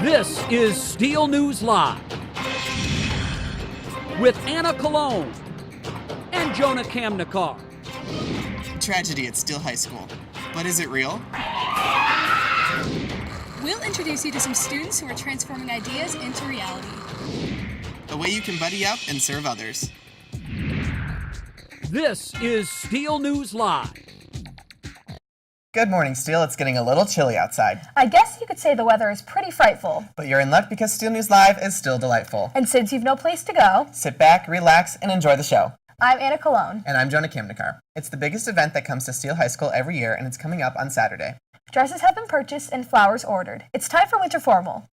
This is Steele News Live with Anna Cologne and Jonah Kamnikar. Tragedy at Steele High School. But is it real? We'll introduce you to some students who are transforming ideas into reality. A way you can buddy up and serve others. This is Steele News Live. Good morning, Steele. It's getting a little chilly outside. I guess you could say the weather is pretty frightful. But you're in luck because Steele News Live is still delightful. And since you've no place to go, Sit back, relax, and enjoy the show. I'm Anna Cologne. And I'm Jonah Kamnikar. It's the biggest event that comes to Steele High School every year, and it's coming up on Saturday. Dresses have been purchased and flowers ordered. It's time for winter formal.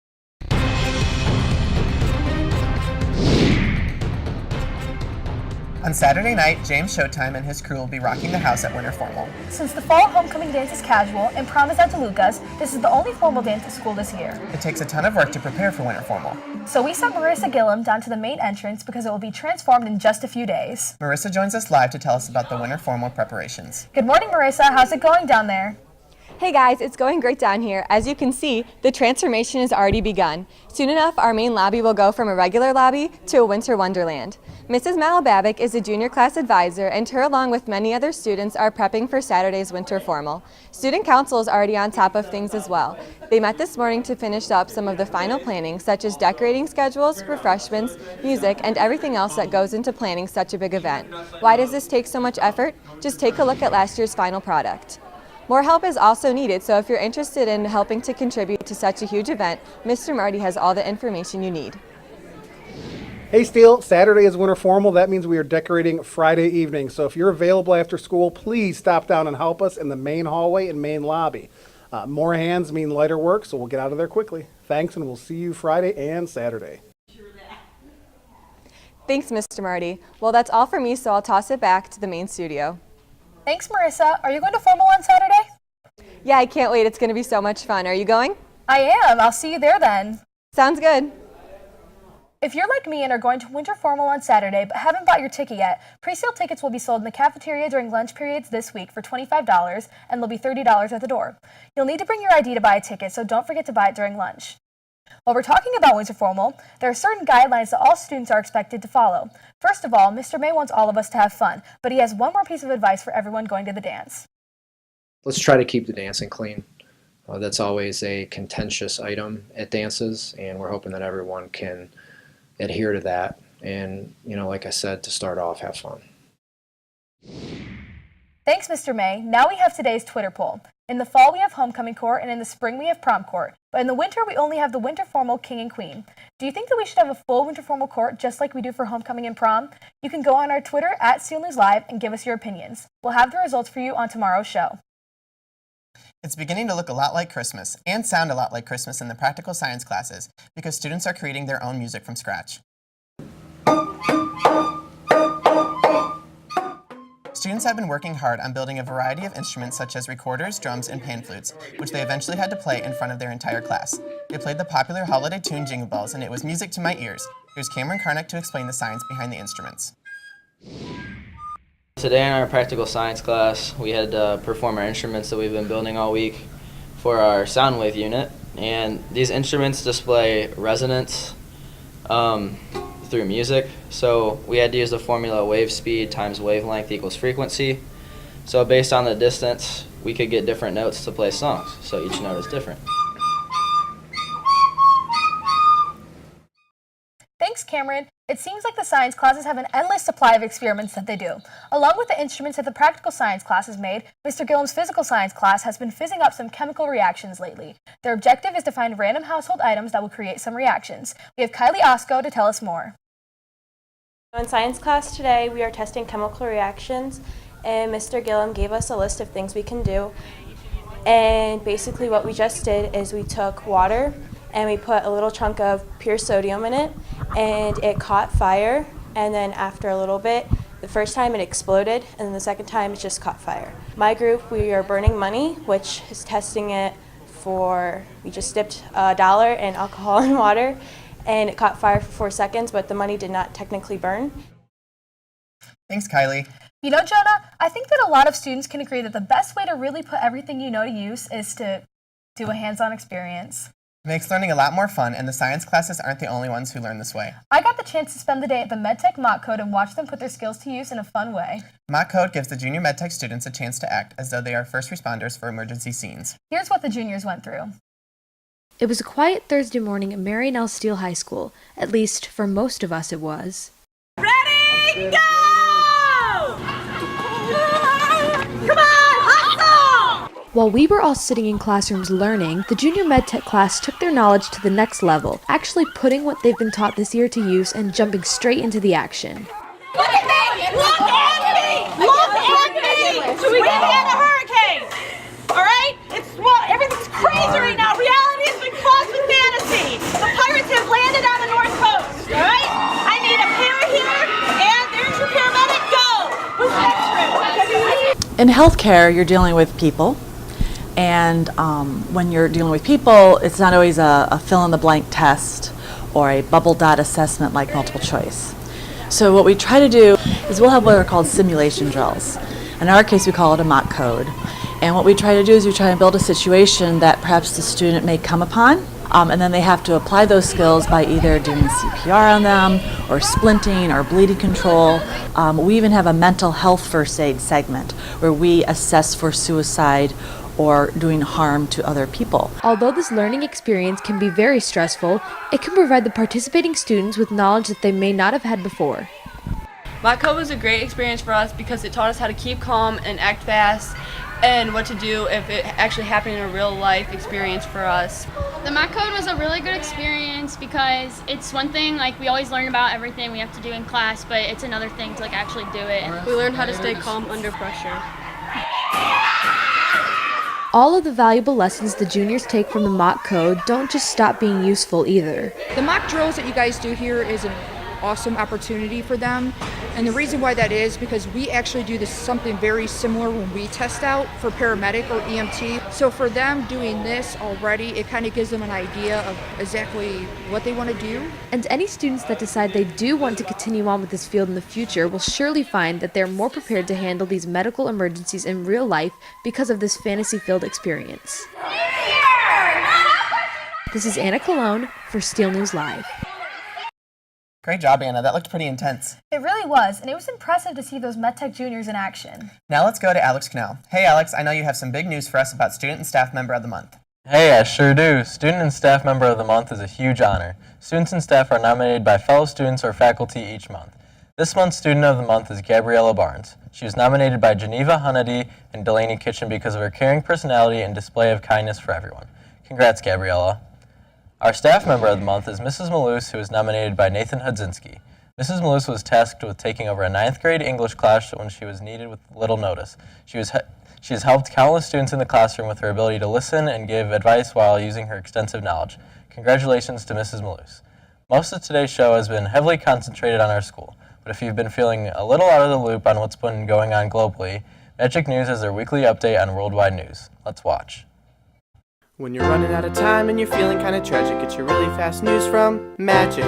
On Saturday night, James Showtime and his crew will be rocking the house at Winter Formal. Since the fall homecoming dance is casual and prom is at DeLuca's, this is the only formal dance at school this year. It takes a ton of work to prepare for Winter Formal. So we sent Marissa Gillum down to the main entrance because it will be transformed in just a few days. Marissa joins us live to tell us about the Winter Formal preparations. Good morning, Marissa. How's it going down there? Hey guys, it's going great down here. As you can see, the transformation has already begun. Soon enough, our main lobby will go from a regular lobby to a winter wonderland. Mrs. Malababic is a junior class advisor, and her along with many other students are prepping for Saturday's winter formal. Student council is already on top of things as well. They met this morning to finish up some of the final planning, such as decorating schedules, refreshments, music, and everything else that goes into planning such a big event. Why does this take so much effort? Just take a look at last year's final product. More help is also needed, so if you're interested in helping to contribute to such a huge event, Mr. Marty has all the information you need. Hey Steele, Saturday is winter formal. That means we are decorating Friday evening. So if you're available after school, please stop down and help us in the main hallway and main lobby. More hands mean lighter work, so we'll get out of there quickly. Thanks, and we'll see you Friday and Saturday. Thanks, Mr. Marty. Well, that's all for me, so I'll toss it back to the main studio. Thanks, Marissa. Are you going to formal on Saturday? Yeah, I can't wait. It's going to be so much fun. Are you going? I am. I'll see you there then. Sounds good. If you're like me and are going to winter formal on Saturday but haven't bought your ticket yet, pre-sale tickets will be sold in the cafeteria during lunch periods this week for $25 and they'll be $30 at the door. You'll need to bring your ID to buy a ticket, so don't forget to buy it during lunch. While we're talking about winter formal, there are certain guidelines that all students are expected to follow. First of all, Mr. May wants all of us to have fun, but he has one more piece of advice for everyone going to the dance. Let's try to keep the dancing clean. That's always a contentious item at dances, and we're hoping that everyone can adhere to that. And, like I said, to start off, have fun. Thanks, Mr. May. Now we have today's Twitter poll. In the fall, we have homecoming court, and in the spring, we have prom court. But in the winter, we only have the winter formal king and queen. Do you think that we should have a full winter formal court just like we do for homecoming and prom? You can go on our Twitter at Steele News Live and give us your opinions. We'll have the results for you on tomorrow's show. It's beginning to look a lot like Christmas and sound a lot like Christmas in the practical science classes because students are creating their own music from scratch. Students have been working hard on building a variety of instruments such as recorders, drums, and pan flutes, which they eventually had to play in front of their entire class. They played the popular holiday tune Jingle Bells, and it was music to my ears. Here's Cameron Karnick to explain the science behind the instruments. Today in our practical science class, we had to perform our instruments that we've been building all week for our sound wave unit. And these instruments display resonance through music. So we had to use the formula wave speed times wavelength equals frequency. So based on the distance, we could get different notes to play songs. So each note is different. Thanks, Cameron. It seems like the science classes have an endless supply of experiments that they do. Along with the instruments that the practical science class has made, Mr. Gillum's physical science class has been fizzing up some chemical reactions lately. Their objective is to find random household items that will create some reactions. We have Kylie Osco to tell us more. In science class today, we are testing chemical reactions, and Mr. Gillum gave us a list of things we can do. And basically what we just did is we took water and we put a little chunk of pure sodium in it, and it caught fire, and then after a little bit, the first time it exploded, and then the second time it just caught fire. My group, we are burning money, which is testing it we just dipped $1 in alcohol and water, and it caught fire for 4 seconds, but the money did not technically burn. Thanks, Kylie. You know, Jonah, I think that a lot of students can agree that the best way to really put everything you know to use is to do a hands-on experience. It makes learning a lot more fun, and the science classes aren't the only ones who learn this way. I got the chance to spend the day at the MedTech Mock Code and watch them put their skills to use in a fun way. Mock Code gives the junior MedTech students a chance to act as though they are first responders for emergency scenes. Here's what the juniors went through. It was a quiet Thursday morning at Marion L. Steele High School. At least, for most of us, it was. Ready, go! Come on, hustle! While we were all sitting in classrooms learning, the junior MedTech class took their knowledge to the next level, actually putting what they've been taught this year to use and jumping straight into the action. Look at me! Look at me! Look at me! So we had a hurricane! Alright? Everything's crazy right now. Reality has been crossed with fantasy. The pirates have landed on the North Coast. Alright? I need a para here, and there's your paramedic. Go! Who's next room? In healthcare, you're dealing with people. And when you're dealing with people, it's not always a fill-in-the-blank test or a bubble dot assessment like multiple choice. So what we try to do is we'll have what are called simulation drills. In our case, we call it a mock code. And what we try to do is we try and build a situation that perhaps the student may come upon, and then they have to apply those skills by either doing CPR on them, or splinting, or bleeding control. We even have a mental health first aid segment where we assess for suicide or doing harm to other people. Although this learning experience can be very stressful, it can provide the participating students with knowledge that they may not have had before. Mock Code was a great experience for us because it taught us how to keep calm and act fast and what to do if it actually happened in a real life experience for us. The Mock Code was a really good experience because it's one thing, like we always learn about everything we have to do in class, but it's another thing to like actually do it. We learned how to stay calm under pressure. All of the valuable lessons the juniors take from the mock code don't just stop being useful either. The mock drills that you guys do here is an awesome opportunity for them, and the reason why that is because we actually do something very similar when we test out for paramedic or EMT. So for them doing this already, it kind of gives them an idea of exactly what they want to do. And any students that decide they do want to continue on with this field in the future will surely find that they're more prepared to handle these medical emergencies in real life because of this fantasy-filled experience. This is Anna Colon for Steele News Live. Great job, Anna. That looked pretty intense. It really was, and it was impressive to see those MedTech juniors in action. Now let's go to Alex Cannell. Hey, Alex, I know you have some big news for us about Student and Staff Member of the Month. Hey, I sure do. Student and Staff Member of the Month is a huge honor. Students and staff are nominated by fellow students or faculty each month. This month's Student of the Month is Gabriella Barnes. She was nominated by Geneva Hunnedy and Delaney Kitchen because of her caring personality and display of kindness for everyone. Congrats, Gabriella. Our Staff Member of the Month is Mrs. Malus, who was nominated by Nathan Hudzinski. Mrs. Malus was tasked with taking over a 9th grade English class when she was needed with little notice. She has helped countless students in the classroom with her ability to listen and give advice while using her extensive knowledge. Congratulations to Mrs. Malus. Most of today's show has been heavily concentrated on our school, but if you've been feeling a little out of the loop on what's been going on globally, Magic News has their weekly update on worldwide news. Let's watch. When you're running out of time and you're feeling kind of tragic, it's your really fast news from Magic.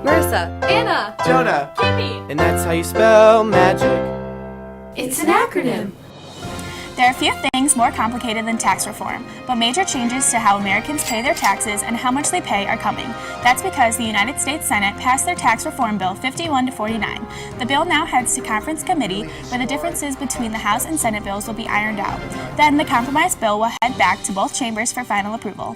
Marissa, Anna, Jonah, Kippy. And that's how you spell magic. It's an acronym. There are few things more complicated than tax reform, but major changes to how Americans pay their taxes and how much they pay are coming. That's because the United States Senate passed their tax reform bill 51-49. The bill now heads to conference committee, where the differences between the House and Senate bills will be ironed out. Then the compromise bill will head back to both chambers for final approval.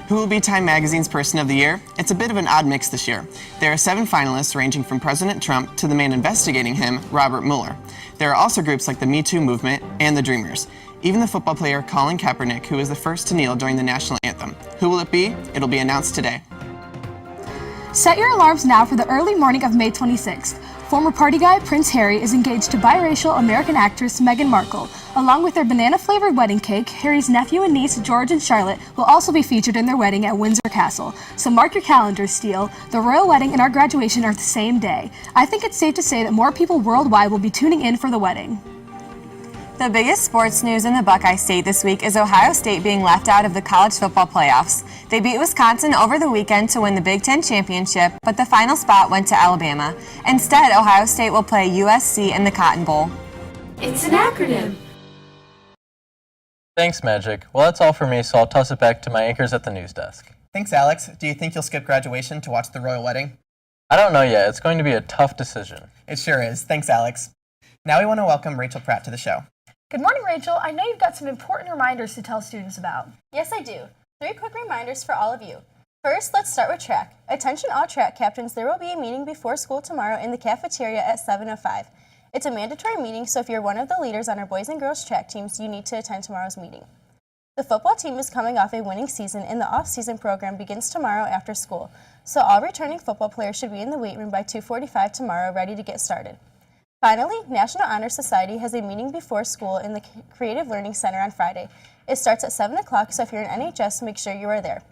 Who will be Time Magazine's Person of the Year? It's a bit of an odd mix this year. There are 7 finalists ranging from President Trump to the man investigating him, Robert Mueller. There are also groups like the Me Too movement and the Dreamers. Even the football player Colin Kaepernick, who was the first to kneel during the national anthem. Who will it be? It'll be announced today. Set your alarms now for the early morning of May 26th. Former party guy Prince Harry is engaged to biracial American actress Meghan Markle. Along with their banana-flavored wedding cake, Harry's nephew and niece George and Charlotte will also be featured in their wedding at Windsor Castle. So mark your calendars, Steele. The royal wedding and our graduation are the same day. I think it's safe to say that more people worldwide will be tuning in for the wedding. The biggest sports news in the Buckeye State this week is Ohio State being left out of the college football playoffs. They beat Wisconsin over the weekend to win the Big Ten championship, but the final spot went to Alabama. Instead, Ohio State will play USC in the Cotton Bowl. It's an acronym. Thanks, Magic. Well, that's all for me, so I'll toss it back to my anchors at the news desk. Thanks, Alex. Do you think you'll skip graduation to watch the royal wedding? I don't know yet. It's going to be a tough decision. It sure is. Thanks, Alex. Now we want to welcome Rachel Pratt to the show. Good morning, Rachel. I know you've got some important reminders to tell students about. Yes, I do. 3 quick reminders for all of you. First, let's start with track. Attention all track captains, there will be a meeting before school tomorrow in the cafeteria at 7:05. It's a mandatory meeting, so if you're one of the leaders on our boys and girls track teams, you need to attend tomorrow's meeting. The football team is coming off a winning season, and the off-season program begins tomorrow after school, so all returning football players should be in the weight room by 2:45 tomorrow, ready to get started. Finally, National Honor Society has a meeting before school in the Creative Learning Center on Friday. It starts at 7 o'clock, so if you're in NHS, make sure you are there.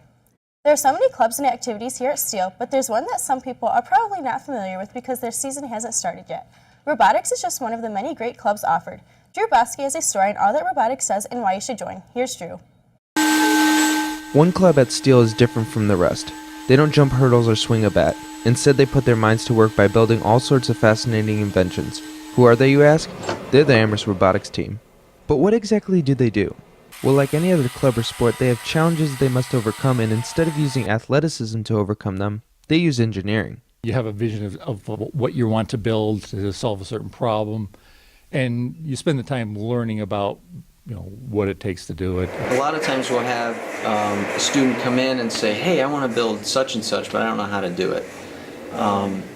There are so many clubs and activities here at Steele, but there's one that some people are probably not familiar with because their season hasn't started yet. Robotics is just one of the many great clubs offered. Drew Bosky has a story on all that robotics does and why you should join. Here's Drew. One club at Steele is different from the rest. They don't jump hurdles or swing a bat. Instead, they put their minds to work by building all sorts of fascinating inventions. Who are they, you ask? They're the Amherst Robotics team. But what exactly do they do? Well, like any other club or sport, they have challenges they must overcome, and instead of using athleticism to overcome them, they use engineering. You have a vision of what you want to build to solve a certain problem, and you spend the time learning about what it takes to do it. A lot of times we'll have a student come in and say, hey, I want to build such and such, but I don't know how to do it.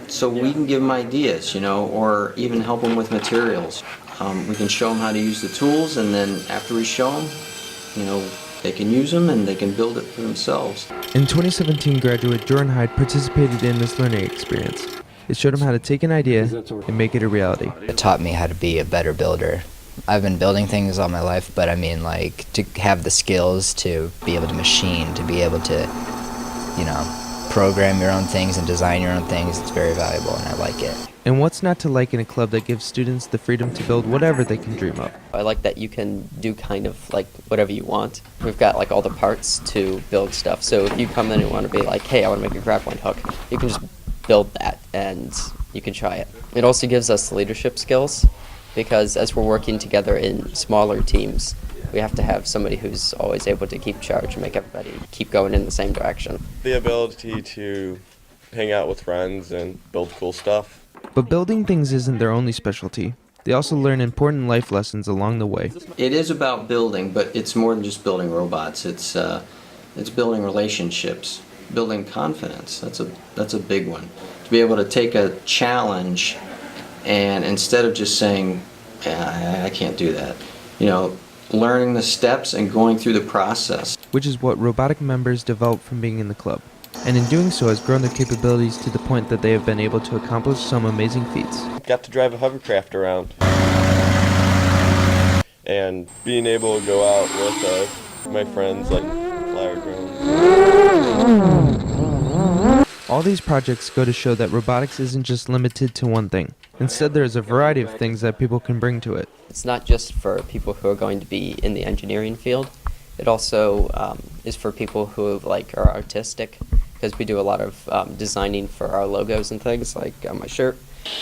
So we can give them ideas, or even help them with materials. We can show them how to use the tools, and then after we show them, they can use them and they can build it for themselves. In 2017, graduate Jordan Hyde participated in this learning experience. It showed him how to take an idea and make it a reality. It taught me how to be a better builder. I've been building things all my life, but I mean, to have the skills to be able to machine, to be able to, program your own things and design your own things, it's very valuable and I like it. And what's not to like in a club that gives students the freedom to build whatever they can dream of? I like that you can do kind of like whatever you want. We've got like all the parts to build stuff, so if you come in and want to be like, hey, I want to make a grappling hook, you can just build that and you can try it. It also gives us leadership skills, because as we're working together in smaller teams, we have to have somebody who's always able to keep charge and make everybody keep going in the same direction. The ability to hang out with friends and build cool stuff. But building things isn't their only specialty. They also learn important life lessons along the way. It is about building, but it's more than just building robots. It's building relationships, building confidence. That's a big one. To be able to take a challenge and instead of just saying, I can't do that, learning the steps and going through the process. Which is what robotic members develop from being in the club. And in doing so has grown their capabilities to the point that they have been able to accomplish some amazing feats. Got to drive a hovercraft around. And being able to go out with my friends like flower drones. All these projects go to show that robotics isn't just limited to one thing. Instead, there is a variety of things that people can bring to it. It's not just for people who are going to be in the engineering field. It also is for people who are artistic, because we do a lot of designing for our logos and things, like on my shirt.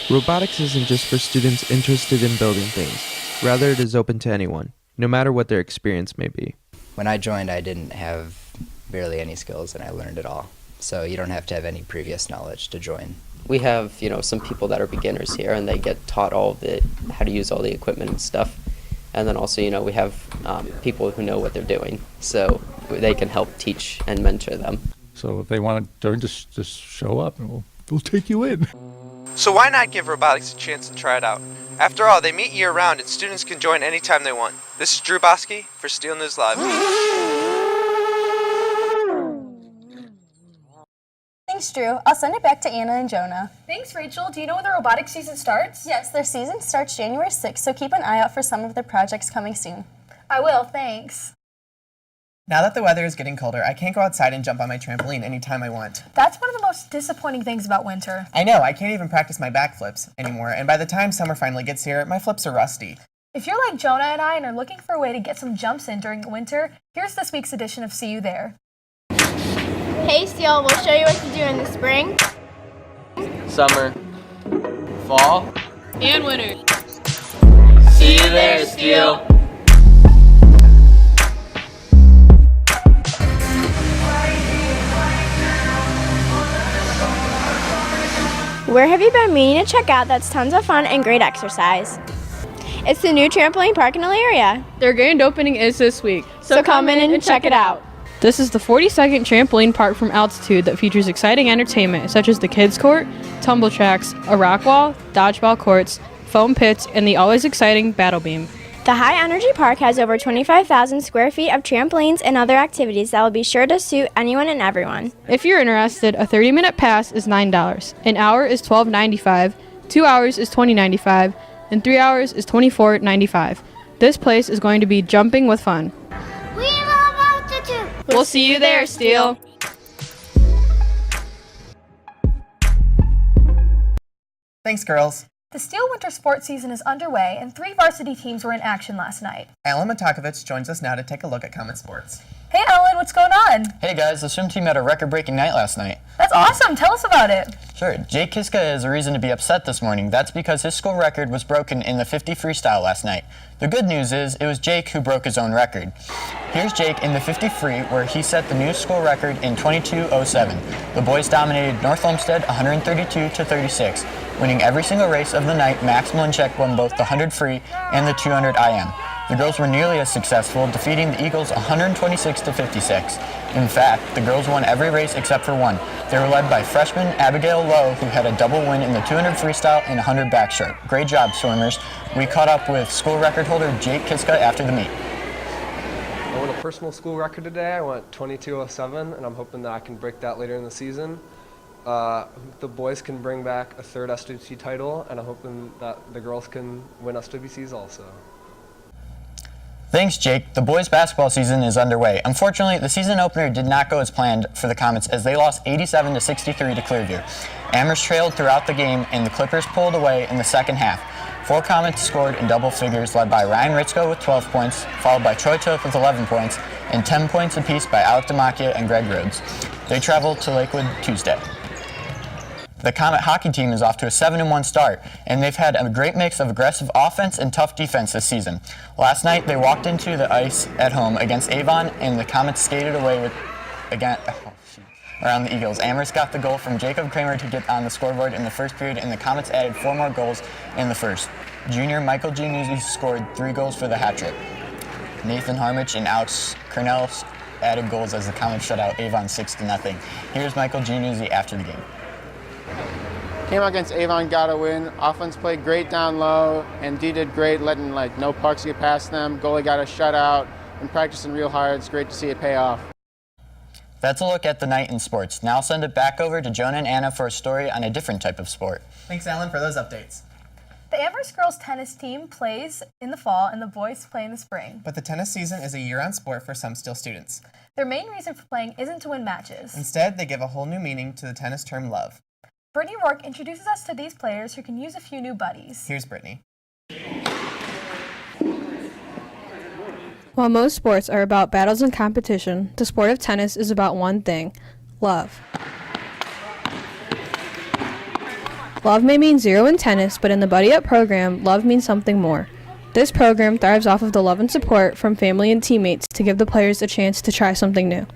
Robotics isn't just for students interested in building things. Rather, it is open to anyone, no matter what their experience may be. When I joined, I didn't have barely any skills, and I learned it all. So you don't have to have any previous knowledge to join. We have, some people that are beginners here, and they get taught how to use all the equipment and stuff. And then also, we have people who know what they're doing, so they can help teach and mentor them. So if they want to learn, just show up and we'll take you in. So why not give robotics a chance and try it out? After all, they meet year-round and students can join anytime they want. This is Drew Bosky for Steele News Live. Thanks, Drew. I'll send it back to Anna and Jonah. Thanks, Rachel. Do you know when the robotics season starts? Yes, their season starts January 6th, so keep an eye out for some of their projects coming soon. I will, thanks. Now that the weather is getting colder, I can't go outside and jump on my trampoline anytime I want. That's one of the most disappointing things about winter. I know, I can't even practice my backflips anymore, and by the time summer finally gets here, my flips are rusty. If you're like Jonah and I and are looking for a way to get some jumps in during the winter, here's this week's edition of See You There. Hey Steele, we'll show you what to do in the spring, Summer, fall, and winter. See you there, Steele. Where have you been meaning to check out that's tons of fun and great exercise? It's the new trampoline park in the area. Their grand opening is this week, So come in and check it out. This is the 42nd trampoline park from altitude that features exciting entertainment such as the kids court, tumble tracks, a rock wall, dodgeball courts, foam pits, and the always exciting battle beam. The High Energy Park has over 25,000 square feet of trampolines and other activities that will be sure to suit anyone and everyone. If you're interested, a 30-minute pass is $9, an hour is $12.95, 2 hours is $20.95, and 3 hours is $24.95. This place is going to be jumping with fun. We love altitude. We'll see you there, Steele. Thanks, girls. The Steele winter sports season is underway, and 3 varsity teams were in action last night. Alan Matakovich joins us now to take a look at Comet Sports. Hey, Alan, what's going on? Hey guys, the swim team had a record-breaking night last night. That's awesome. Tell us about it. Sure. Jake Kiska has a reason to be upset this morning. That's because his school record was broken in the 50 freestyle last night. The good news is it was Jake who broke his own record. Here's Jake in the 50 free, where he set the new school record in 22:07. The boys dominated North Olmsted 132-36, winning every single race of the night. Max Mlinchek won both the 100 free and the 200 IM. The girls were nearly as successful, defeating the Eagles 126-56. In fact, the girls won every race except for one. They were led by freshman Abigail Lowe, who had a double win in the 200 freestyle and 100 backstroke. Great job, swimmers. We caught up with school record holder Jake Kiska after the meet. I won a personal school record today. I went 22:07, and I'm hoping that I can break that later in the season. The boys can bring back a 3rd SWC title, and I'm hoping that the girls can win SWCs also. Thanks, Jake. The boys' basketball season is underway. Unfortunately, the season opener did not go as planned for the Comets as they lost 87-63 to Clearview. Amherst trailed throughout the game, and the Clippers pulled away in the second half. 4 Comets scored in double figures, led by Ryan Ritzko with 12 points, followed by Troy Toth with 11 points, and 10 points apiece by Alec Demakia and Greg Rhodes. They traveled to Lakewood Tuesday. The Comet hockey team is off to a 7-1 start, and they've had a great mix of aggressive offense and tough defense this season. Last night, they walked into the ice at home against Avon, and the Comets skated away with around the Eagles. Amherst got the goal from Jacob Kramer to get on the scoreboard in the first period, and the Comets added 4 more goals in the first. Junior Michael Giannuzzi scored 3 goals for the hat trick. Nathan Harmich and Alex Cornell added goals as the Comets shut out Avon 6-0. Here's Michael Giannuzzi after the game. Came out against Avon, got a win. Offense played great down low, and D did great, letting no pucks get past them. Goalie got a shutout, and practicing real hard. It's great to see it pay off. That's a look at the night in sports. Now I'll send it back over to Jonah and Anna for a story on a different type of sport. Thanks, Alan, for those updates. The Amherst girls tennis team plays in the fall, and the boys play in the spring. But the tennis season is a year-round sport for some Steele students. Their main reason for playing isn't to win matches. Instead, they give a whole new meaning to the tennis term love. Brittany Rourke introduces us to these players who can use a few new buddies. Here's Brittany. While most sports are about battles and competition, the sport of tennis is about one thing: love. Love may mean 0 in tennis, but in the Buddy Up program, love means something more. This program thrives off of the love and support from family and teammates to give the players a chance to try something new.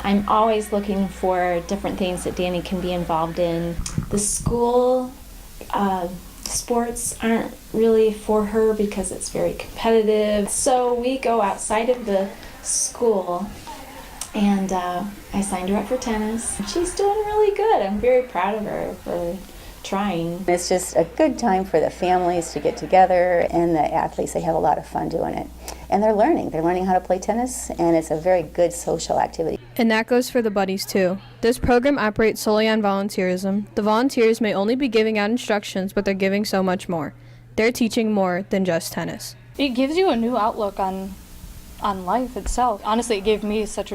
I'm always looking for different things that Danny can be involved in. The school sports aren't really for her because it's very competitive. So we go outside of the school, and I signed her up for tennis. She's doing really good. I'm very proud of her for trying. It's just a good time for the families to get together, and the athletes, they have a lot of fun doing it. And they're learning how to play tennis, and it's a very good social activity. And that goes for the buddies too. This program operates solely on volunteerism. The volunteers may only be giving out instructions, but they're giving so much more. They're teaching more than just tennis. It gives you a new outlook on life itself. Honestly, it's given me such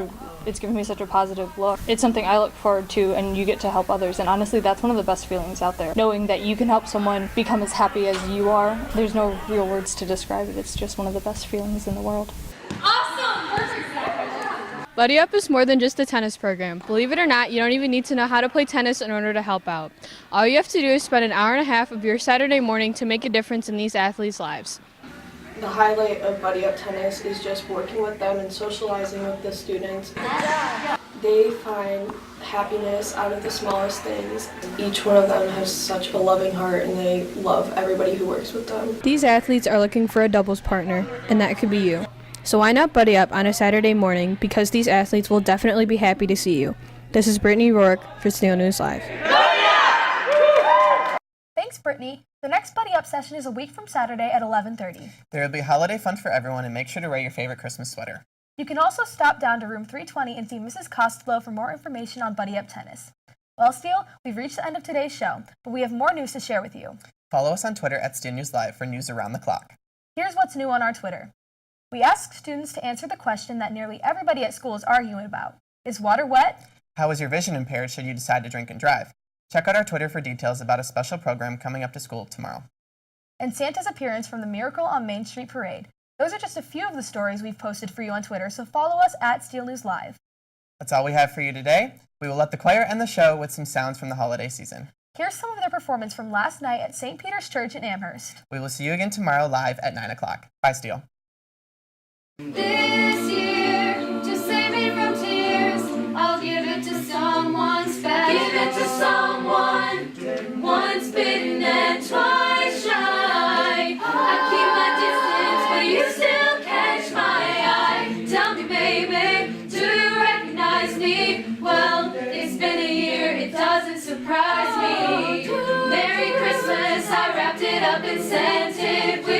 a positive look. It's something I look forward to, and you get to help others. And honestly, that's one of the best feelings out there. Knowing that you can help someone become as happy as you are. There's no real words to describe it. It's just one of the best feelings in the world. Buddy Up is more than just a tennis program. Believe it or not, you don't even need to know how to play tennis in order to help out. All you have to do is spend an hour and a half of your Saturday morning to make a difference in these athletes' lives. The highlight of Buddy Up Tennis is just working with them and socializing with the students. They find happiness out of the smallest things. Each one of them has such a loving heart and they love everybody who works with them. These athletes are looking for a doubles partner, and that could be you. So why not buddy up on a Saturday morning, because these athletes will definitely be happy to see you. This is Brittany Rourke for Steele News Live. Thanks, Brittany. The next Buddy Up session is a week from Saturday at 11:30. There will be holiday fun for everyone, and make sure to wear your favorite Christmas sweater. You can also stop down to room 320 and see Mrs. Costello for more information on Buddy Up Tennis. Well, Steele, we've reached the end of today's show, but we have more news to share with you. Follow us on Twitter at Steele News Live for news around the clock. Here's what's new on our Twitter. We asked students to answer the question that nearly everybody at school is arguing about. Is water wet? How is your vision impaired should you decide to drink and drive? Check out our Twitter for details about a special program coming up to school tomorrow. And Santa's appearance from the Miracle on Main Street Parade. Those are just a few of the stories we've posted for you on Twitter, so follow us at Steele News Live. That's all we have for you today. We will let the choir end the show with some sounds from the holiday season. Here's some of their performance from last night at St. Peter's Church in Amherst. We will see you again tomorrow live at 9 o'clock. Bye, Steele. This year, to save me from tears, I'll give it to someone special. Give it to someone once bitten and twice shy. I keep my distance, but you still catch my eye. Tell me, baby, do you recognize me? Well, it's been a year, it doesn't surprise me. Merry Christmas, I wrapped it up and sent it with